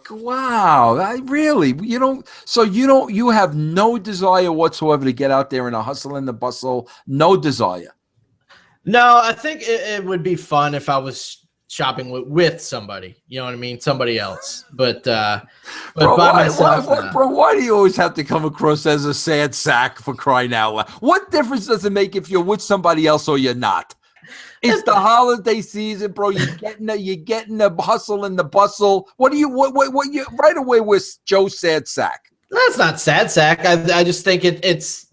You have no desire whatsoever to get out there in a hustle and the bustle. No desire. No, I think it would be fun if I was shopping with somebody. You know what I mean? Somebody else. But by myself. Bro, why do you always have to come across as a sad sack, for crying out loud? What difference does it make if you're with somebody else or you're not? It's the holiday season, bro. You're getting the hustle and the bustle. What you right away with Joe Sad Sack? That's not sad sack. I just think it's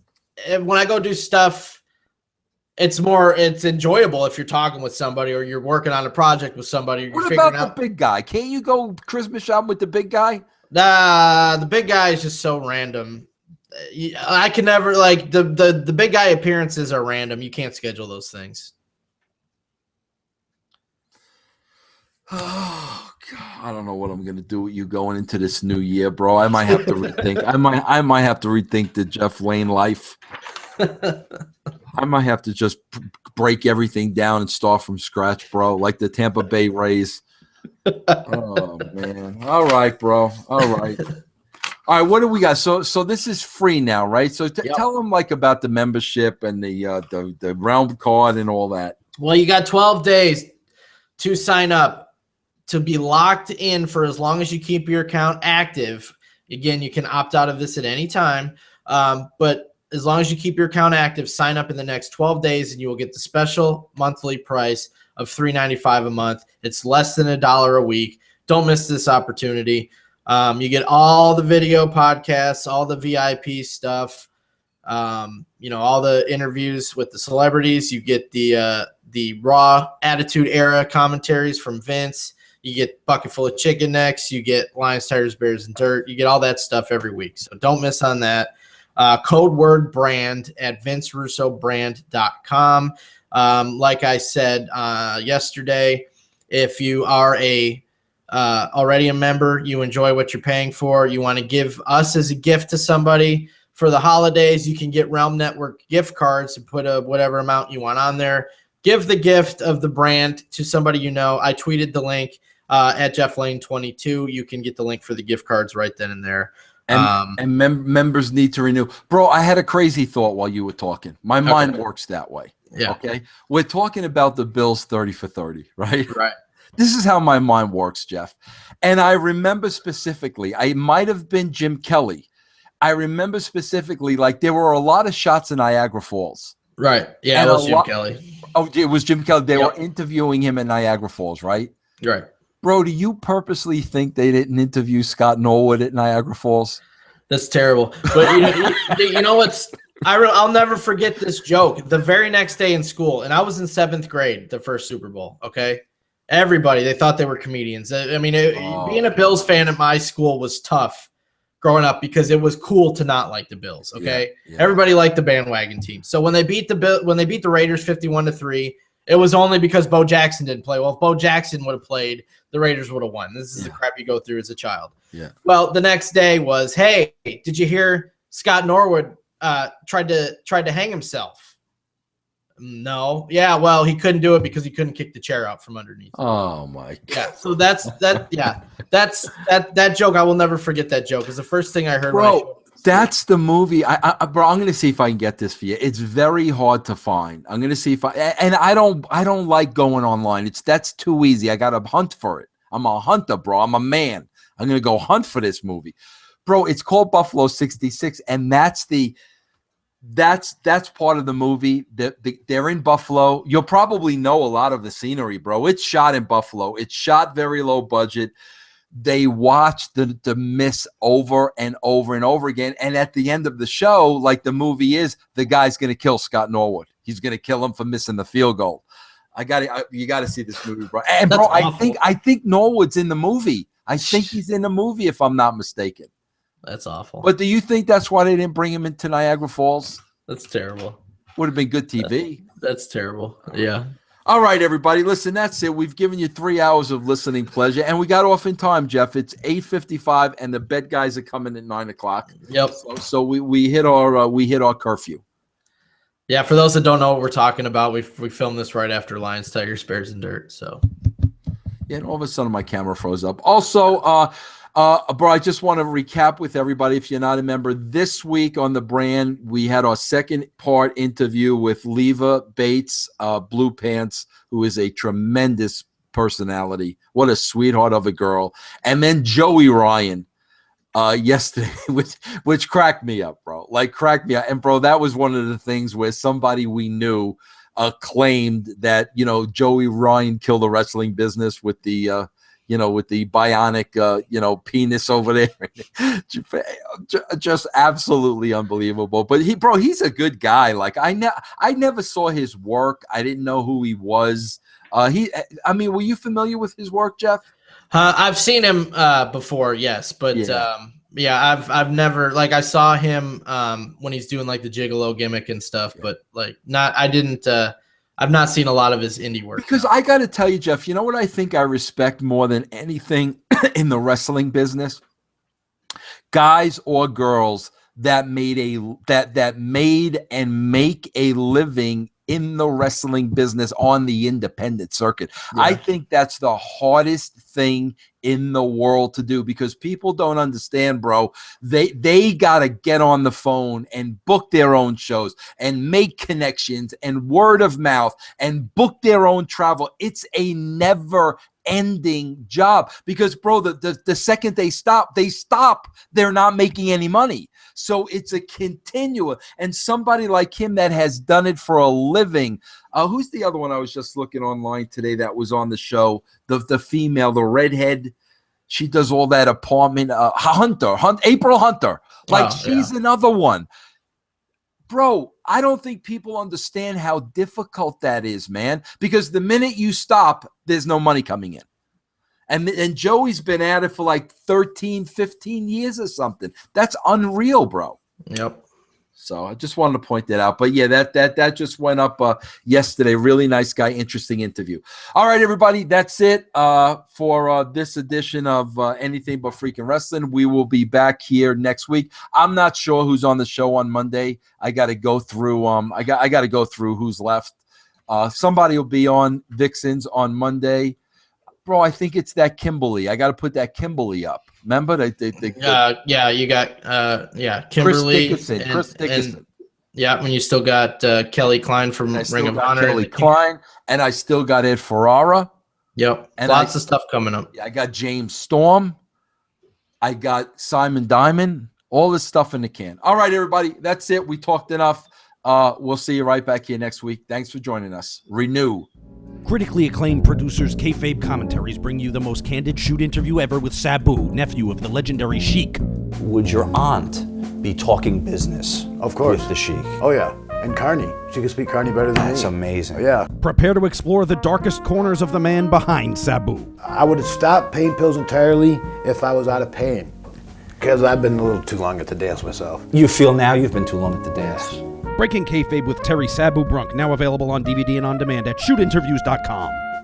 when I go do stuff, it's enjoyable if you're talking with somebody or you're working on a project with somebody. You're what about the big guy? Can't you go Christmas shopping with the big guy? The big guy is just so random. I can never the big guy appearances are random. You can't schedule those things. Oh God, I don't know what I'm gonna do with you going into this new year, bro. I might have to rethink. I might have to rethink the Jeff Lane life. I might have to just break everything down and start from scratch, bro, like the Tampa Bay Rays. Oh man! All right, bro. All right. What do we got? So this is free now, right? So tell them about the membership and the round card and all that. Well, you got 12 days to sign up to be locked in for as long as you keep your account active. Again, you can opt out of this at any time, but as long as you keep your account active, sign up in the next 12 days and you will get the special monthly price of $3.95 a month. It's less than $1 a week. Don't miss this opportunity. You get all the video podcasts, all the VIP stuff, all the interviews with the celebrities. You get the Raw Attitude Era commentaries from Vince. You get Bucket Full of Chicken Necks. You get Lions, Tigers, Bears, and Dirt. You get all that stuff every week. So don't miss on that. Code word brand at vincerussobrand.com. Like I said yesterday, if you are already a member, you enjoy what you're paying for, you want to give us as a gift to somebody for the holidays, you can get Realm Network gift cards and put whatever amount you want on there. Give the gift of the brand to somebody you know. I tweeted the link at JeffLane22. You can get the link for the gift cards right then and there. And members need to renew. Bro, I had a crazy thought while you were talking. My mind works that way. Yeah. Okay. We're talking about the Bills 30 for 30, right? Right. This is how my mind works, Jeff. And I remember specifically, I might have been Jim Kelly. I remember specifically, there were a lot of shots in Niagara Falls. Right. Yeah, it was Jim Kelly. Oh, it was Jim Kelly. They were interviewing him at Niagara Falls, right? Right. Bro, do you purposely think they didn't interview Scott Norwood at Niagara Falls? That's terrible. But you know what's I'll never forget this joke. The very next day in school, and I was in 7th grade, the first Super Bowl, okay? Everybody, they thought they were comedians. I mean, being a Bills fan at my school was tough growing up because it was cool to not like the Bills. Okay, Yeah. everybody liked the bandwagon team. So when they beat the Raiders 51-3, it was only because Bo Jackson didn't play. Well, if Bo Jackson would have played, the Raiders would have won. This is the crap you go through as a child. Yeah. Well, the next day was, hey, did you hear Scott Norwood tried to hang himself? No. Yeah, well, he couldn't do it because he couldn't kick the chair out from underneath. Oh my God. Yeah. So that's that joke. I will never forget that joke. It's the first thing I heard. Bro, that's the movie. Bro, I'm gonna see if I can get this for you. It's very hard to find. I'm gonna see if I don't like going online. That's too easy. I gotta hunt for it. I'm a hunter, bro. I'm a man. I'm gonna go hunt for this movie. Bro, it's called Buffalo 66, and that's part of the movie. They're in Buffalo. You'll probably know a lot of the scenery, bro. It's shot in Buffalo. It's shot very low budget. They watch the miss over and over and over again. And at the end of the show, like the movie is, the guy's going to kill Scott Norwood. He's going to kill him for missing the field goal. You got to see this movie, bro. And bro, I think Norwood's in the movie. I think he's in the movie, if I'm not mistaken. That's awful. But do you think that's why they didn't bring him into Niagara Falls? That's terrible. Would have been good TV. That's terrible. Yeah. All right, everybody. Listen, that's it. We've given you 3 hours of listening pleasure, and we got off in time, Jeff. It's 8:55, and the bed guys are coming at 9 o'clock. Yep. So we hit our curfew. Yeah. For those that don't know what we're talking about, we filmed this right after Lions, Tigers, Bears, and Dirt. So. Yeah, and all of a sudden my camera froze up. Also, bro, I just want to recap with everybody. If you're not a member, this week on the brand, we had our second part interview with Leva Bates, Blue Pants, who is a tremendous personality. What a sweetheart of a girl. And then Joey Ryan yesterday, which cracked me up, bro. Like, cracked me up. And, bro, that was one of the things where somebody we knew claimed that, Joey Ryan killed the wrestling business with the with the bionic, penis over there. Just absolutely unbelievable. But he's a good guy. Like, I never saw his work. I didn't know who he was. Were you familiar with his work, Jeff? I've seen him before, yes, but I've never, like, I saw him when he's doing like the Gigolo gimmick and stuff, but like I've not seen a lot of his indie work. Because I got to tell you, Jeff, you know what I think I respect more than anything in the wrestling business? Guys or girls that made and make a living in the wrestling business on the independent circuit. Yeah. I think that's the hardest thing in the world to do, because people don't understand, bro. They got to get on the phone and book their own shows and make connections and word of mouth and book their own travel. It's a never ending job, because, bro, the second they stop, they're not making any money. So it's a continuum. And somebody like him that has done it for a living. Who's the other one I was just looking online today that was on the show? The female, the redhead. She does all that apartment. April Hunter. Like, she's another one. Bro, I don't think people understand how difficult that is, man. Because the minute you stop, there's no money coming in. And Joey's been at it for like 13, 15 years or something. That's unreal, bro. Yep. So I just wanted to point that out. But yeah, that just went up yesterday. Really nice guy, interesting interview. All right, everybody, that's it for this edition of Anything But Freakin Rasslin. We will be back here next week. I'm not sure who's on the show on Monday. I got to go through. I got to go through who's left. Somebody will be on Vixens on Monday. Bro, I think it's that Kimberly. I got to put that Kimberly up. Remember? You got Kimberly. Chris Dickinson. When you still got Kelly Klein from Ring of Honor. Kelly Klein, and I still got Ed Ferrara. Yep. And lots of stuff coming up. I got James Storm. I got Simon Diamond. All this stuff in the can. All right, everybody. That's it. We talked enough. We'll see you right back here next week. Thanks for joining us. Renew. Critically acclaimed producers Kayfabe Commentaries bring you the most candid shoot interview ever with Sabu, nephew of the legendary Sheik. Would your aunt be talking business? Of course. With the Sheik? Oh, yeah. And Carney. She can speak Carney better than me. That's amazing. Oh, yeah. Prepare to explore the darkest corners of the man behind Sabu. I would have stopped pain pills entirely if I was out of pain. Because I've been a little too long at the dance myself. You feel now you've been too long at the dance. Breaking Kayfabe with Terry Sabu Brunk, now available on DVD and on demand at shootinterviews.com.